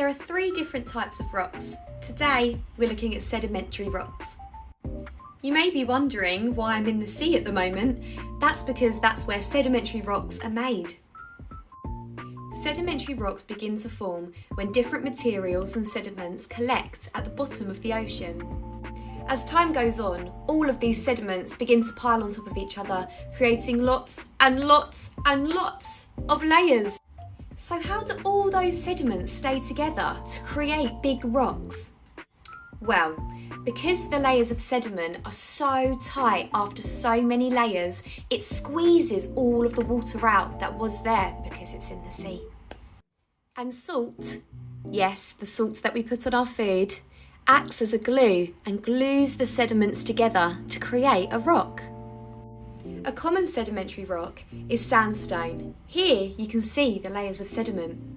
There are three different types of rocks. Today, we're looking at sedimentary rocks. You may be wondering why I'm in the sea at the moment. That's because that's where sedimentary rocks are made. Sedimentary rocks begin to form when different materials and sediments collect at the bottom of the ocean. As time goes on, all of these sediments begin to pile on top of each other, creating lots and lots and lots of layers. So how do all those sediments stay together to create big rocks? Well, because the layers of sediment are so tight after so many layers, it squeezes all of the water out that was there because it's in the sea. And salt, yes, the salt that we put on our food, acts as a glue and glues the sediments together to create a rock. A common sedimentary rock is sandstone. Here you can see the layers of sediment.